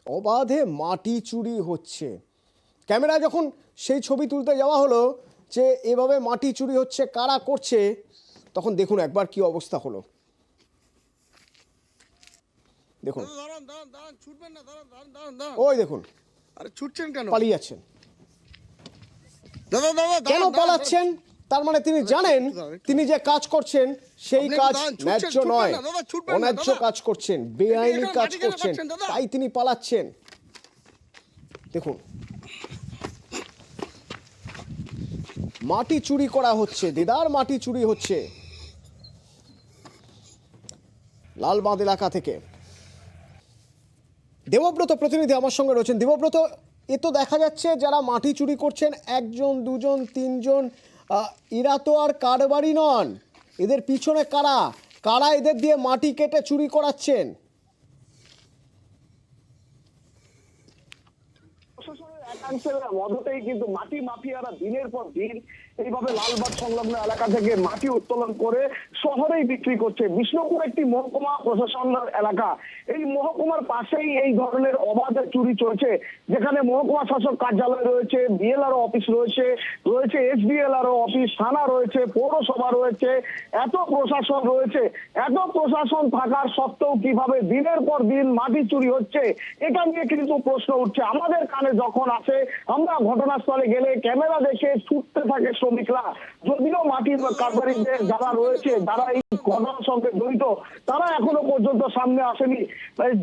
অবাধে মাটি চুরি হচ্ছে। ক্যামেরা যখন সেই ছবি তুলতে যাওয়া হলো যে এভাবে মাটি চুরি হচ্ছে, কারা করছে, তখন দেখুন একবার কি অবস্থা হলো। দেখুন, ওই দেখুন, আরে ছুটছেন কেন? পালিয়ে যাচ্ছেন। দাদা দাদা কেন পালাচ্ছেন? তার মানে তিনি জানেন তিনি যে কাজ করছেন সেই কাজ ন্যায্য নয়, অন্যায্য কাজ করছেন, বেআইনি কাজ করছেন, তাই তিনি পালাচ্ছেন। দেখুন, মাটি চুরি করা হচ্ছে, দেদার মাটি চুরি হচ্ছে লালবাঁধ এলাকা থেকে। দেবব্রত প্রতিনিধি আমার সঙ্গে রয়েছেন। দেবব্রত, এ তো দেখা যাচ্ছে যারা মাটি চুরি করছেন একজন, দুজন, তিনজন, এরা তো আর কারবারি নন। এদের পিছনে কারা কারা এদের দিয়ে মাটি কেটে চুরি করাচ্ছেন? একাংশের মদতেই কিন্তু মাটি মাফিয়ারা দিনের পর দিন এইভাবে লালবাগ সংলগ্ন এলাকা থেকে মাটি উত্তোলন করে শহরেই বিক্রি করছে। বিষ্ণুপুর একটি মহকুমা প্রশাসন এলাকা, এই মহকুমার পাশেই এই ধরনের অবাধ চুরি চলছে, যেখানে মহকুমা শাসক কার্যালয় রয়েছে, বিএলআরও অফিস রয়েছে, এসডিএলআরও অফিস, থানা রয়েছে, পৌরসভা রয়েছে, এত প্রশাসন রয়েছে। এত প্রশাসন থাকার সত্ত্বেও কিভাবে দিনের পর দিন মাটি চুরি হচ্ছে, এটা নিয়ে কিন্তু প্রশ্ন উঠছে। আমাদের কানে যখন আসে, আমরা ঘটনাস্থলে গেলে ক্যামেরা দেখে ছুটতে থাকে শ্রমিকরা। যদিও মাটির কারবারিদের যারা রয়েছে, যারা এই ঘটনার সঙ্গে জড়িত, তারা এখনো পর্যন্ত সামনে আসেনি।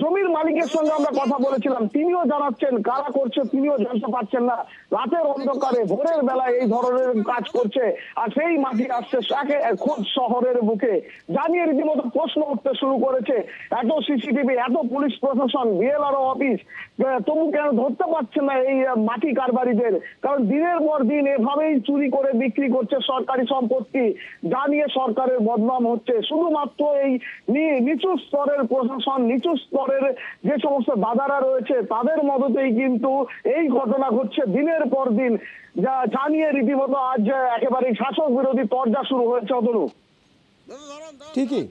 জমির মালিকের সঙ্গে আমরা কথা বলেছিলাম, তিনিও জানাচ্ছেন কারা করছে তিনিও জানতে পারছেন না। রাতের অন্ধকারে ভোরের বেলায় এই ধরনের কাজ করছে, আর সেই মাটি আসছে খোদ শহরের বুকে। জানিয়ে রীতিমতো প্রশ্ন উঠতে শুরু করেছে, এত সিসিটিভি, এত পুলিশ প্রশাসন, বিএলআরও অফিস, তবু কেন ধরতে পারছেন না এই মাটি কারবারিদের? কারণ দিনের পর দিন এভাবেই চুরি করে বিক্রি করছে সরকারি সম্পত্তি, যা নিয়ে সরকারের বদনাম হচ্ছে। শুধুমাত্র এই নিচু স্তরের প্রশাসন, নিচু স্তরের যে সমস্ত দাদারা রয়েছে, তাদের মদতেই কিন্তু এই ঘটনা ঘটছে দিনের পর দিন, যা নিয়ে রীতিমতো আজ একেবারে শাসক বিরোধী তরজা শুরু হয়েছে। অতনু, ঠিকই,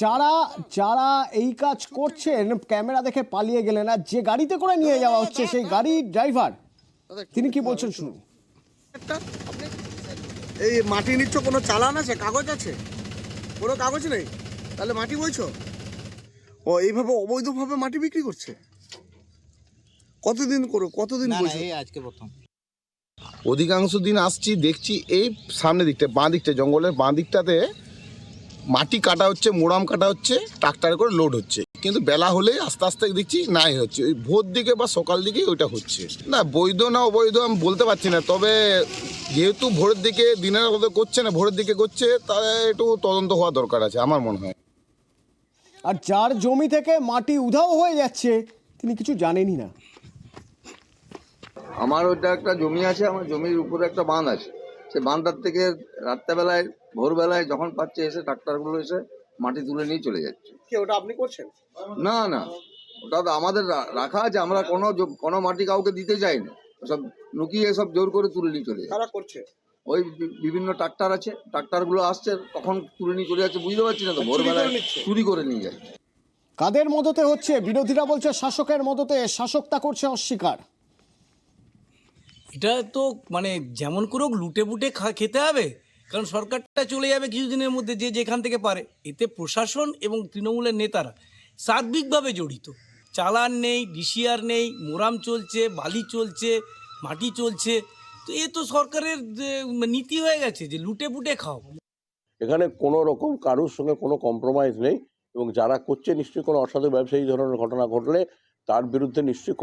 যারা যারা এই কাজ করছেন ক্যামেরা দেখে পালিয়ে গেলেন, আর যে গাড়িতে করে নিয়ে যাওয়া হচ্ছে সেই গাড়ির ড্রাইভার তিনি কি বলছেন শুনুন। এই মাটি নিচ্ছ, কোনো চালান আছে, কাগজ আছে? কোনো কাগজ নেই, তাহলে মাটি বইছো? ও এইভাবে অবৈধভাবে মাটি বিক্রি করছে? কতদিন বইছো? আজকে প্রথম। অধিকাংশ দিন আসছি, দেখছি এই সামনে দিকটা, বাঁ দিকটা, জঙ্গলের বাঁ দিকটাতে মাটি কাটা হচ্ছে, মোড়াম কাটা হচ্ছে, ট্রাক্টরে করে লোড হচ্ছে। কিন্তু বেলা হলে আস্তে আস্তে দেখছি নাই হচ্ছে, ওই ভোর দিকে বা সকাল দিকে ওইটা হচ্ছে। না বৈধ না অবৈধ আমি বলতে পারছি না, তবে যেহেতু ভোরের দিকে, দিনের মধ্যে করছে না, ভোরের দিকে করছে, তাহলে একটু তদন্ত হওয়া দরকার আছে আমার মনে হয়। আর যার জমি থেকে মাটি উধাও হয়ে যাচ্ছে তিনি কিছু জানেনই না। আমার ওইটা একটা জমি আছে, আমার জমির উপরে একটা বাঁধ আছে, সে বাঁধটার থেকে রাত্রেবেলায় ভোরবেলায় যখন পাচ্ছে এসে ট্রাক্টরগুলো এসে মাটি তুলে নিয়ে চলে যাচ্ছে। কি ওটা আপনি করছেন? না না, ওটা তো আমাদের রাখা আছে, আমরা কোনো মাটি কাউকে দিতে চাই না, সব লুকিয়ে সব জোর করে তুলে নিয়ে চলে যায়। কারা করছে? ওই বিভিন্ন ট্রাক্টর আছে, ট্রাক্টরগুলো আসছে তখন তুলে নিয়ে চলে যাচ্ছে, বুঝতে পারছি না তো, ভোরবেলায় চুরি করে নিয়ে যাচ্ছে। কাদের মদতে হচ্ছে? বিরোধীরা বলছে শাসকের মদতে, শাসক তা করছে অস্বীকার। এটা তো মানে যেমন করে লুটে বুটে খেতে হবে, কারণ সরকারটা চলে যাবে কিছুদিনের মধ্যে, যে যেখান থেকে পারে। এতে প্রশাসন এবং তৃণমূলের নেতারা সার্বিকভাবে জড়িত। চালান নেই, ডিসিআর নেই, মোরাম চলছে, বালি চলছে, মাটি চলছে। তো এ তো সরকারের নীতি হয়ে গেছে যে লুটে বুটে খাও। এখানে কোনো রকম কারোর সঙ্গে কোনো কম্প্রোমাইজ নেই, এবং যারা করছে নিশ্চয়ই কোনো অসাধু ব্যবসায়ী ধরনের ঘটনা ঘটলে তার বিরুদ্ধে নিশ্চয়ই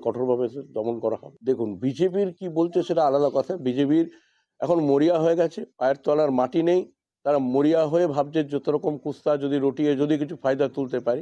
কঠোরভাবে দমন করা হবে। দেখুন, বিজেপির কি বলছে সেটা আলাদা কথা। বিজেপির এখন মরিয়া হয়ে গেছে, পায়ের তলার মাটি নেই, তারা মরিয়া হয়ে ভাবছে যত রকম কুস্তা যদি রটিয়ে যদি কিছু ফায়দা তুলতে পারে।